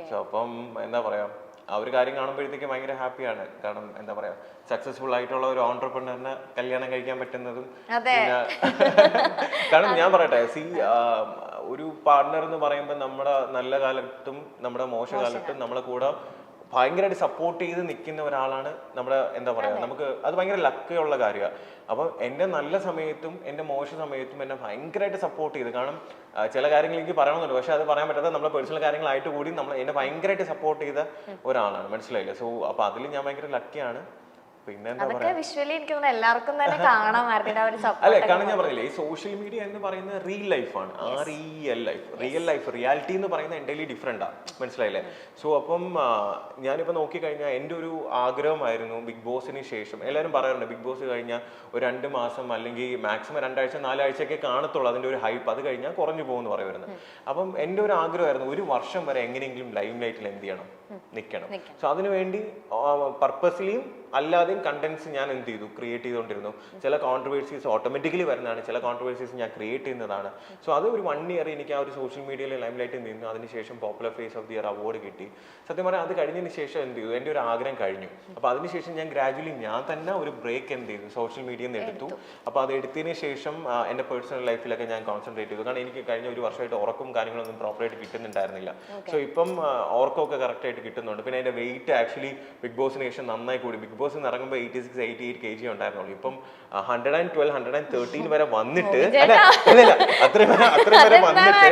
So അപ്പം എന്താ പറയാ ആ ഒരു കാര്യം കാണുമ്പോഴത്തേക്ക് ഭയങ്കര ഹാപ്പിയാണ്. കാരണം എന്താ പറയാ സക്സസ്ഫുൾ ആയിട്ടുള്ള ഒരു ഓൺടർപ്രണറിനെ കല്യാണം കഴിക്കാൻ പറ്റുന്നതും പിന്നെ കാരണം ഞാൻ പറയട്ടെ ഒരു പാർട്ട്ണർ എന്ന് പറയുമ്പോൾ നമ്മുടെ നല്ല കാലത്തും നമ്മുടെ മോശകാലത്തും നമ്മളെ കൂടെ ഭയങ്കരമായിട്ട് സപ്പോർട്ട് ചെയ്ത് നിൽക്കുന്ന ഒരാളാണ് നമ്മുടെ എന്താ പറയാ നമുക്ക് അത് ഭയങ്കര ലക്കുള്ള കാര്യമാണ്. അപ്പം എൻ്റെ നല്ല സമയത്തും എൻ്റെ മോശ സമയത്തും എന്നെ ഭയങ്കരമായിട്ട് സപ്പോർട്ട് ചെയ്ത്. കാരണം ചില കാര്യങ്ങൾ എനിക്ക് പറയണമെന്നുണ്ട്, പക്ഷെ അത് പറയാൻ പറ്റാത്ത നമ്മുടെ പേഴ്സണൽ കാര്യങ്ങളായിട്ട് കൂടി എന്നെ ഭയങ്കരമായിട്ട് സപ്പോർട്ട് ചെയ്ത ഒരാളാണ്. മനസ്സിലായില്ലേ? സോ അപ്പൊ അതിൽ ഞാൻ ഭയങ്കര ലക്കിയാണ്. പിന്നെ എന്താ പറയാ എല്ലാവർക്കും തന്നെ കാണാം അല്ലെ, കാരണം ഞാൻ പറഞ്ഞില്ലേ ഈ സോഷ്യൽ മീഡിയ എന്ന് പറയുന്നത് റിയൽ ലൈഫാണ്. റിയൽ ലൈഫ് റിയാലിറ്റി എന്ന് പറയുന്നത് എൻ്റെലി ഡിഫറെൻ്റാ. മനസ്സിലായില്ലേ? സോ അപ്പം ഞാനിപ്പോൾ നോക്കിക്കഴിഞ്ഞാൽ എൻ്റെ ഒരു ആഗ്രഹമായിരുന്നു ബിഗ് ബോസിന് ശേഷം, എല്ലാവരും പറയാറുണ്ട് ബിഗ് ബോസ് കഴിഞ്ഞാൽ ഒരു 2 മാസം അല്ലെങ്കിൽ മാക്സിമം 2 ആഴ്ച 4 ആഴ്ചയൊക്കെ കാണത്തുള്ളൂ അതിൻ്റെ ഒരു ഹൈപ്പ്, അത് കഴിഞ്ഞാൽ കുറഞ്ഞു പോകുമെന്ന് പറയുമായിരുന്നു. അപ്പം എൻ്റെ ഒരു ആഗ്രഹമായിരുന്നു 1 വർഷം വരെ എങ്ങനെയെങ്കിലും ലൈം ലൈറ്റിൽ എന്ത് ചെയ്യണം, നിൽക്കണം. സോ അതിനുവേണ്ടി പർപ്പസ്ലിയും അല്ലാതെയും കണ്ടന്റ്സ് ഞാൻ എന്ത് ചെയ്തു, ക്രിയേറ്റ് ചെയ്തുകൊണ്ടിരുന്നു. ചില കോൺട്രവേഴ്സീസ് ഓട്ടോമാറ്റിക്കലി വരുന്നതാണ്, ചില കോൺട്രവേഴ്സീസ് ഞാൻ ക്രിയേറ്റ് ചെയ്യുന്നതാണ്. സോ അത് ഒരു 1 ഇയർ എനിക്ക് ആ ഒരു സോഷ്യൽ മീഡിയയിൽ ലൈം ലൈറ്റിൽ നിന്നു. അതിനുശേഷം popular face of the year award കിട്ടി. സത്യം പറഞ്ഞാൽ അത് കഴിഞ്ഞതിന് ശേഷം എന്ത് ചെയ്തു, എൻ്റെ ഒരു ആഗ്രഹം കഴിഞ്ഞു. അപ്പോൾ അതിനുശേഷം ഞാൻ ഗ്രാജുവലി ഞാൻ തന്നെ ഒരു ബ്രേക്ക് എന്ത് ചെയ്തു, സോഷ്യൽ മീഡിയയിൽ നിന്ന് എടുത്തു. അപ്പോൾ അത് എടുത്തതിന് ശേഷം എൻ്റെ പേഴ്സണൽ ലൈഫിലൊക്കെ ഞാൻ കോൺസെൻട്രേറ്റ് ചെയ്തു. കാരണം എനിക്ക് കഴിഞ്ഞ 1 വർഷമായിട്ട് ഉറക്കും കാര്യങ്ങളൊന്നും പ്രോപ്പറായിട്ട് കിട്ടുന്നുണ്ടായിരുന്നില്ല. സോ ഇപ്പം ഉറക്കമൊക്കെ കറക്റ്റായിട്ട് കിട്ടുന്നുണ്ട്. പിന്നെ എൻ്റെ വെയിറ്റ് ആക്ച്വലി ബിഗ് ബോസിന് ശേഷം നന്നായി കൂടി. ബിഗ് ബോസ് ഇറങ്ങുമ്പോൾ 86-88 kg ഉണ്ടായിരുന്നുള്ളൂ. ഇപ്പം 112 113 വരെ വന്നിട്ട് അത്രയും വരെ വന്നിട്ട്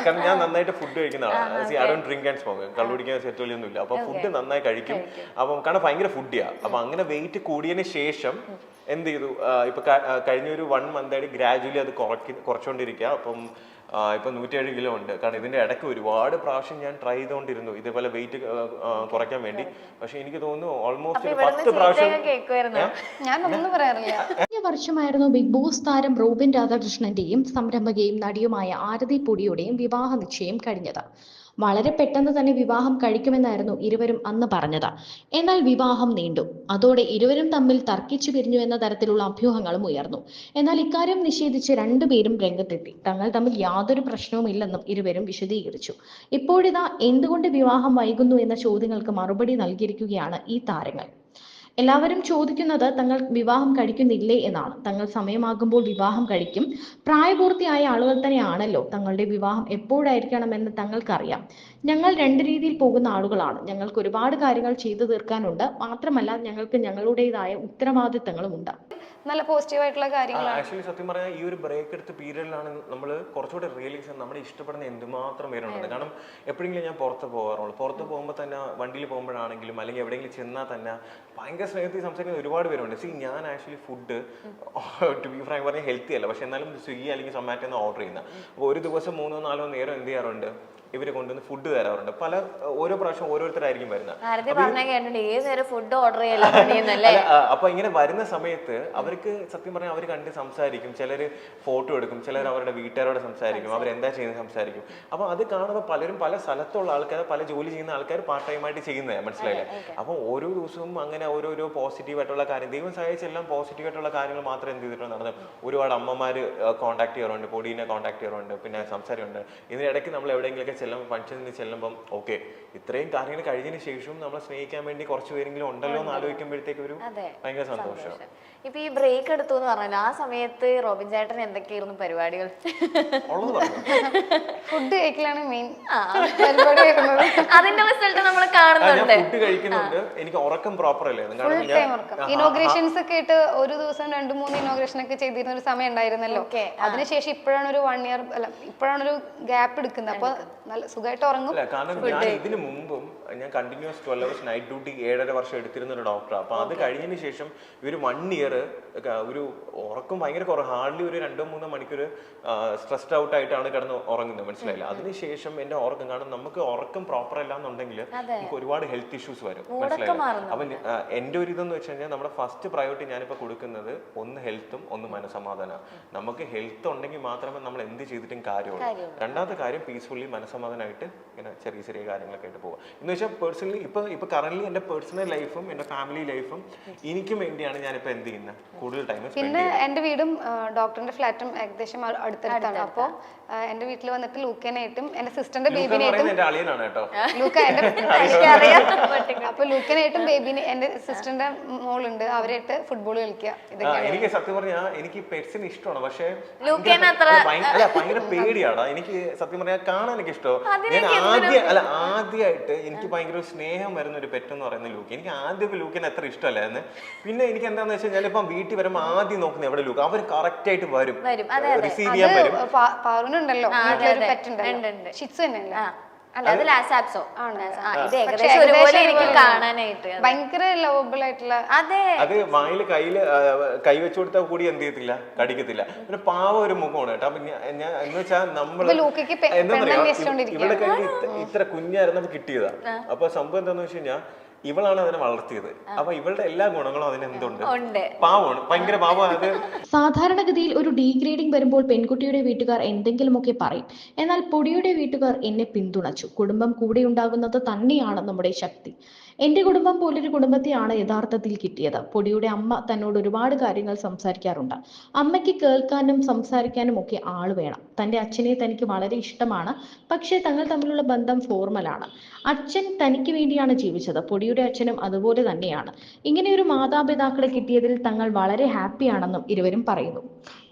കാരണം ഞാൻ നന്നായിട്ട് ഫുഡ് കഴിക്കുന്ന ആളാണ്. I don't drink and smoke, കള്ളു കുടിക്കാൻ സെറ്റൊലിയൊന്നും ഇല്ല. അപ്പൊ ഫുഡ് നന്നായി കഴിക്കും. അപ്പം കാരണം ഭയങ്കര ഫുഡിയാ. അപ്പൊ അങ്ങനെ വെയിറ്റ് കൂടിയതിന് ശേഷം എന്ത് ചെയ്തു, ഇപ്പൊ കഴിഞ്ഞ ഒരു 1 month ആയിട്ട് ഗ്രാജുവലി അത് കുറച്ചുകൊണ്ടിരിക്കുക. അപ്പം ഇപ്പൊ 107 കിലോ ഉണ്ട്. കാരണം ഇതിന്റെ ഇടയ്ക്ക് ഒരുപാട് പ്രാവശ്യം ഞാൻ ട്രൈ ചെയ്തുകൊണ്ടിരുന്നു ഇതേപോലെ വെയിറ്റ് കുറയ്ക്കാൻ വേണ്ടി. പക്ഷെ എനിക്ക് തോന്നുന്നു ഓൾമോസ്റ്റ് 10 പ്രാവശ്യം ഞാൻ ഒന്നും പറയാറില്ല. കഴിഞ്ഞ വർഷമായിരുന്നു ബിഗ് ബോസ് താരം റോബിൻ രാധാകൃഷ്ണന്റെയും സംരംഭകയും നടിയുമായ ആരതി പൊടിയുടെയും വിവാഹ നിശ്ചയം കഴിഞ്ഞത്. വളരെ പെട്ടെന്ന് തന്നെ വിവാഹം കഴിക്കുമെന്നായിരുന്നു ഇരുവരും അന്ന് പറഞ്ഞത്. എന്നാൽ വിവാഹം നീണ്ടു. അതോടെ ഇരുവരും തമ്മിൽ തർക്കിച്ചു പിരിഞ്ഞു എന്ന തരത്തിലുള്ള അഭ്യൂഹങ്ങളും ഉയർന്നു. എന്നാൽ ഇക്കാര്യം നിഷേധിച്ച് രണ്ടുപേരും രംഗത്തെത്തി. തങ്ങൾ തമ്മിൽ യാതൊരു പ്രശ്നവുമില്ലെന്നും ഇരുവരും വിശദീകരിച്ചു. ഇപ്പോഴിതാ എന്തുകൊണ്ട് വിവാഹം വൈകുന്നു എന്ന ചോദ്യങ്ങൾക്ക് മറുപടി നൽകിയിരിക്കുകയാണ് ഈ താരങ്ങൾ. എല്ലാവരും ചോദിക്കുന്നത് തങ്ങൾ വിവാഹം കഴിക്കുന്നില്ലേ എന്നാണ്. തങ്ങൾ സമയമാകുമ്പോൾ വിവാഹം കഴിക്കും. പ്രായപൂർത്തിയായ ആളുകൾ തന്നെയാണല്ലോ. തങ്ങളുടെ വിവാഹം എപ്പോഴായിരിക്കണമെന്ന് തങ്ങൾക്കറിയാം. ഞങ്ങൾ 2 രീതിയിൽ പോകുന്ന ആളുകളാണ്. ഞങ്ങൾക്ക് ഒരുപാട് കാര്യങ്ങൾ ചെയ്തു തീർക്കാനുണ്ട്. മാത്രമല്ല ഞങ്ങൾക്ക് ഞങ്ങളുടേതായ ഉത്തരവാദിത്തങ്ങളുമുണ്ട്. നല്ല പോസിറ്റീവ് ആയിട്ടുള്ള കാര്യങ്ങളാണ്. ആക്ച്വലി സത്യം പറഞ്ഞാൽ ഈ ഒരു ബ്രേക്ക് എടുത്ത പീരീഡിലാണ് നമ്മൾ കുറച്ചുകൂടി റിയലൈസ് ചെയ്യുന്നത് നമ്മൾ ഇഷ്ടപ്പെടുന്ന എന്തുമാത്രം പേരുണ്ടെന്ന്. കാരണം എപ്പോഴെങ്കിലും ഞാൻ പുറത്ത് പോകാറുള്ളൂ. പുറത്ത് പോകുമ്പോൾ തന്നെ വണ്ടിയിൽ പോകുമ്പോഴാണെങ്കിലും അല്ലെങ്കിൽ എവിടെയെങ്കിലും ചെന്നാൽ തന്നെ ഭയങ്കര സ്നേഹത്തിൽ സംസാരിക്കുന്ന ഒരുപാട് പേരുണ്ട്. ഞാൻ actually food to be frank പറഞ്ഞാൽ ഹെൽത്തി അല്ല, പക്ഷെ എന്നാലും സ്വിഗ്ഗി അല്ലെങ്കിൽ സൊമാറ്റോ ഓർഡർ ചെയ്യുന്ന. അപ്പോൾ ഒരു ദിവസം 3-4 നേരം എന്ത് ചെയ്യാറുണ്ട്, ഇവര് കൊണ്ടുവന്ന് ഫുഡ് തരാറുണ്ട്. ഓരോ പ്രാവശ്യം ഓരോരുത്തരായിരിക്കും വരുന്നത്. അപ്പൊ ഇങ്ങനെ വരുന്ന സമയത്ത് അവർക്ക് സത്യം പറഞ്ഞാൽ അവർ കണ്ട് സംസാരിക്കും, ചിലര് ഫോട്ടോ എടുക്കും, ചിലർ അവരുടെ വീട്ടുകാരോട് സംസാരിക്കും, അവരെന്താ ചെയ്യുന്നത് സംസാരിക്കും. അപ്പൊ അത് കാണുമ്പോൾ പലരും പല സ്ഥലത്തുള്ള ആൾക്കാർ, പല ജോലി ചെയ്യുന്ന ആൾക്കാർ പാർട്ട് ടൈം ആയിട്ട് ചെയ്യുന്നത്. മനസ്സിലായില്ലേ? അപ്പൊ ഓരോ ദിവസവും അങ്ങനെ ഓരോരോ പോസിറ്റീവ് ആയിട്ടുള്ള കാര്യം, ദൈവം സഹായിച്ചെല്ലാം പോസിറ്റീവ് ആയിട്ടുള്ള കാര്യങ്ങൾ മാത്രം എന്ത് ചെയ്തിട്ടുണ്ട് നടന്നത്. ഒരുപാട് അമ്മമാര് കോൺടാക്ട് ചെയ്യാറുണ്ട്, പൊടീനെ കോൺടാക്ട് ചെയ്യാറുണ്ട്, പിന്നെ സംസാരമുണ്ട്. ഇതിനിടയ്ക്ക് നമ്മൾ എവിടെയെങ്കിലൊക്കെ ഫംഗ്ഷനിൽ ചെല്ലുമ്പം ഓക്കെ ഇത്രയും കാര്യങ്ങൾ കഴിഞ്ഞതിന് ശേഷവും നമ്മളെ സ്നേഹിക്കാൻ വേണ്ടി കുറച്ച് പേരെങ്കിലും ഉണ്ടല്ലോ എന്ന് ആലോചിക്കുമ്പോഴത്തേക്ക് ഒരു ഭയങ്കര സന്തോഷം. ഇപ്പൊ ഈ ബ്രേക്ക് എടുത്തു എന്ന് പറഞ്ഞല്ലോ, ആ സമയത്ത് റോബിൻ ചേട്ടൻ എന്തൊക്കെയായിരുന്നു പരിപാടികൾ? ഫുഡ് കഴിക്കലാണ് മെയിൻ പരിപാടി. അതിന്റെ റിസൾട്ട് നമ്മൾ കാണുന്നുണ്ട്. ഫുഡ് കഴിക്കുന്നുണ്ട്, എനിക്ക് ഉറക്കം പ്രോപ്പർ അല്ലായിരുന്നു. ഇനോഗ്രേഷൻസ് ഒക്കെ ഇട്ട് ഒരു ദിവസം 2-3 ഇനോഗ്രേഷൻ ഒക്കെ ചെയ്തിരുന്ന ഒരു സമയം ഉണ്ടായിരുന്നല്ലോ. അതിനുശേഷം ഇപ്പോഴാണ് ഒരു 1 ഇയർ അല്ല, ഇപ്പോഴാണ് ഒരു ഗ്യാപ്പ് എടുക്കുന്നത്. അപ്പൊ നല്ല സുഖമായിട്ട് ഉറങ്ങും. കാരണം ഞാൻ ഇതിന് മുമ്പും ഞാൻ കണ്ടിന്യൂസ് 12 hours നൈറ്റ് ഡ്യൂട്ടി 7.5 വർഷം എടുത്തിരുന്ന ഒരു ഡോക്ടറാണ്. അപ്പൊ അത് കഴിഞ്ഞതിന് ശേഷം ഇവര് 1 ഇയർ ഒരു ഉറക്കം ഭയങ്കര കുറവ്, ഹാർഡ്ലി ഒരു 2-3 മണിക്കൂർ സ്ട്രെസ്ഡ് ഔട്ട് ആയിട്ടാണ് കിടന്ന് ഉറങ്ങുന്നത്. മനസ്സിലായില്ല? അതിനുശേഷം എന്റെ ഉറക്കം, കാരണം നമുക്ക് ഉറക്കം പ്രോപ്പർ അല്ല എന്നുണ്ടെങ്കിൽ നമുക്ക് ഒരുപാട് ഹെൽത്ത് ഇഷ്യൂസ് വരും. മനസ്സിലായില്ല? അപ്പൊ എന്റെ ഒരു ഇതെന്ന് വെച്ച് കഴിഞ്ഞാൽ നമ്മുടെ ഫസ്റ്റ് പ്രയോറിറ്റി ഞാനിപ്പോ കൊടുക്കുന്നത് ഒന്ന് ഹെൽത്തും ഒന്ന് മനസ്സമാധാനം. നമുക്ക് ഹെൽത്ത് ഉണ്ടെങ്കിൽ മാത്രമേ നമ്മൾ എന്ത് ചെയ്തിട്ടും കാര്യമുള്ളൂ. രണ്ടാമത്തെ കാര്യം പീസ്ഫുള്ളി മനസ്സമാധാനം മനസ്സമാധാനമായിട്ട് ഇങ്ങനെ ചെറിയ ചെറിയ കാര്യങ്ങളൊക്കെ ആയിട്ട് പോവുക എന്ന് വെച്ചാൽ പേഴ്സണലി ഇപ്പൊ കറന്റ് എൻ്റെ പേഴ്സണൽ ലൈഫും എൻ്റെ ഫാമിലി ലൈഫും എനിക്കും വേണ്ടിയാണ് ഞാനിപ്പോൾ എന്ത് ചെയ്യുന്നത് കൂടുതൽ ടൈം പിന്നെ എൻ്റെ വീടും ഡോക്ടറിന്റെ ഫ്ലാറ്റും ഏകദേശം അടുത്തടുത്താണ്. അപ്പോൾ എൻ്റെ വീട്ടിൽ വന്നിട്ട് ലൂക്കനായിട്ടും എൻ്റെ സിസ്റ്ററിന്റെ ബേബിനായിട്ടും എൻ്റെ അളിയനാണ് കേട്ടോ ലൂക്ക അപ്പൊ ലൂക്കനായിട്ടും ബേബിനെ എൻ്റെ സിസ്റ്ററിന്റെ മോളുണ്ട്, അവരായിട്ട് ഫുട്ബോൾ കളിക്കുക. എനിക്ക് സത്യം പറഞ്ഞാൽ എനിക്ക് പെറ്റ്സിന് ഇഷ്ടമാണ്, പക്ഷേ ഭയങ്കര പേടിയാണ്. എനിക്ക് സത്യം പറഞ്ഞാൽ കാണാൻ എനിക്ക് ഇഷ്ടമാണ്. ഞാൻ ആദ്യമായിട്ട് എനിക്ക് ഭയങ്കര സ്നേഹം വരുന്ന ഒരു പെറ്റ് എന്ന് പറയുന്നത് ലൂക്ക്. എനിക്ക് ആദ്യമൊക്കെ ലൂക്കിന് അത്ര ഇഷ്ടമല്ലായിരുന്നു. പിന്നെ എനിക്ക് എന്താന്ന് വെച്ചാൽ ഞാനിപ്പം വീട്ടിൽ വരുമ്പോൾ ആദ്യം നോക്കുന്നത് എവിടെ ലൂക്ക്, അവർ കറക്റ്റ് ആയിട്ട് വരും, റിസീവ് ചെയ്യാൻ വരും. പാറുനുണ്ടല്ലോ പെറ്റ് ഉണ്ട്, ഷിറ്റ്സു തന്നെയല്ല, ഭയങ്കര ലവബിൾ ആയിട്ടുള്ള. അത് വായിൽ കൈ വെച്ചു കൊടുത്താൽ കൂടി എന്ത് ചെയ്യത്തില്ല, കടിക്കത്തില്ല. പിന്നെ പാവ ഒരു മുഖമാണ് കേട്ടോ. അപ്പൊ ഞാൻ എന്ന് വെച്ചാൽ നമ്മള് എന്താ പറയാ, ഇവിടെ കയ്യിൽ ഇത്ര കുഞ്ഞായിരുന്നപ്പോ കിട്ടിയതാ. അപ്പൊ സംഭവം എന്താന്ന് വെച്ച് കഴിഞ്ഞാൽ ഇവളാണ് അതിനെ വളർത്തിയത്. അപ്പൊ ഇവളുടെ എല്ലാ ഗുണങ്ങളും അതിനെന്തുണ്ട്, പാവമാണ്, ഭയങ്കര പാവമാണ്. സാധാരണഗതിയിൽ ഒരു ഡീഗ്രേഡിംഗ് വരുമ്പോൾ പെൺകുട്ടിയുടെ വീട്ടുകാർ എന്തെങ്കിലുമൊക്കെ പറയും. എന്നാൽ പൊടിയുടെ വീട്ടുകാർ എന്നെ പിന്തുണച്ചു. കുടുംബം കൂടെ ഉണ്ടാകുന്നത് തന്നെയാണ് നമ്മുടെ ശക്തി. എന്റെ കുടുംബം പോലൊരു കുടുംബത്തെയാണ് യഥാർത്ഥത്തിൽ കിട്ടിയത്. പൊടിയുടെ അമ്മ തന്നോട് ഒരുപാട് കാര്യങ്ങൾ സംസാരിക്കാറുണ്ട്. അമ്മയ്ക്ക് കേൾക്കാനും സംസാരിക്കാനും ഒക്കെ ആള് വേണം. തന്റെ അച്ഛനെ തനിക്ക് വളരെ ഇഷ്ടമാണ്, പക്ഷേ തങ്ങൾ തമ്മിലുള്ള ബന്ധം ഫോർമലാണ്. അച്ഛൻ തനിക്ക് വേണ്ടിയാണ് ജീവിച്ചത്. പൊടിയുടെ അച്ഛനും അതുപോലെ തന്നെയാണ്. ഇങ്ങനെയൊരു മാതാപിതാക്കളെ കിട്ടിയതിൽ തങ്ങൾ വളരെ ഹാപ്പിയാണെന്നും ഇരുവരും പറയുന്നു.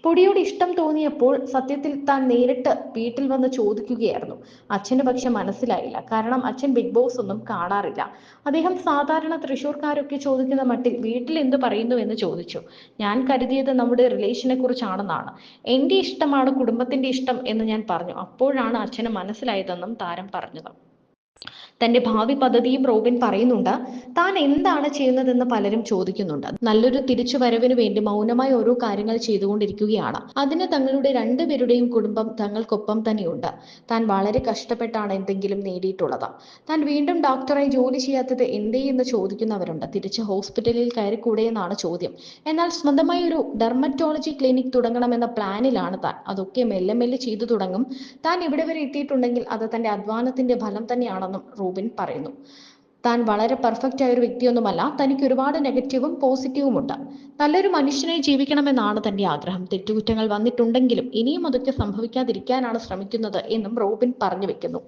പൊടിയോട് ഇഷ്ടം തോന്നിയപ്പോൾ സത്യത്തിൽ താൻ നേരിട്ട് വീട്ടിൽ വന്ന് ചോദിക്കുകയായിരുന്നു. അച്ഛന് പക്ഷെ മനസ്സിലായില്ല. കാരണം അച്ഛൻ ബിഗ് ബോസ് ഒന്നും കാണാറില്ല. അദ്ദേഹം സാധാരണ തൃശ്ശൂർക്കാരൊക്കെ ചോദിക്കുന്ന മട്ടിൽ വീട്ടിൽ എന്ത് പറയുന്നു എന്ന് ചോദിച്ചു. ഞാൻ കരുതിയത് നമ്മുടെ റിലേഷനെ കുറിച്ചാണെന്നാണ്. എന്റെ ഇഷ്ടമാണ് കുടുംബത്തിന്റെ ഇഷ്ടം എന്ന് ഞാൻ പറഞ്ഞു. അപ്പോഴാണ് അച്ഛന് മനസ്സിലായതെന്നും താരം പറഞ്ഞത്. തന്റെ ഭാവി പദ്ധതിയും റോബിൻ പറയുന്നുണ്ട്. താൻ എന്താണ് ചെയ്യുന്നതെന്ന് പലരും ചോദിക്കുന്നുണ്ട്. നല്ലൊരു തിരിച്ചുവരവിന് വേണ്ടി മൗനമായി ഓരോ കാര്യങ്ങൾ ചെയ്തുകൊണ്ടിരിക്കുകയാണ്. അതിന് തങ്ങളുടെ രണ്ടുപേരുടെയും കുടുംബം തങ്ങൾക്കൊപ്പം തന്നെയുണ്ട്. താൻ വളരെ കഷ്ടപ്പെട്ടാണ് എന്തെങ്കിലും നേടിയിട്ടുള്ളത്. താൻ വീണ്ടും ഡോക്ടറായി ജോലി ചെയ്യാത്തത് എന്തേ എന്ന് ചോദിക്കുന്നവരുണ്ട്. തിരിച്ച് ഹോസ്പിറ്റലിൽ കയറിക്കൂടെ എന്നാണ് ചോദ്യം. എന്നാൽ സ്വന്തമായി ഒരു ഡെർമറ്റോളജി ക്ലിനിക് തുടങ്ങണമെന്ന പ്ലാനിലാണ് താൻ. അതൊക്കെ മെല്ലെ മെല്ലെ ചെയ്തു തുടങ്ങും. താൻ ഇവിടെ വരെ എത്തിയിട്ടുണ്ടെങ്കിൽ അത് തന്റെ അധ്വാനത്തിന്റെ ഫലം തന്നെയാണെന്നും റോബിൻ പറയുന്നു. താൻ വളരെ പെർഫെക്റ്റ് ആയ ഒരു വ്യക്തിയൊന്നുമല്ല. തനിക്ക് ഒരുപാട് നെഗറ്റീവും പോസിറ്റീവും ഉണ്ട്. നല്ലൊരു മനുഷ്യനായി ജീവിക്കണമെന്നാണ് തന്റെ ആഗ്രഹം. തെറ്റുകുറ്റങ്ങൾ വന്നിട്ടുണ്ടെങ്കിലും ഇനിയും അതൊക്കെ സംഭവിക്കാതിരിക്കാനാണ് ശ്രമിക്കുന്നത് എന്നും റോബിൻ പറഞ്ഞു വെക്കുന്നു.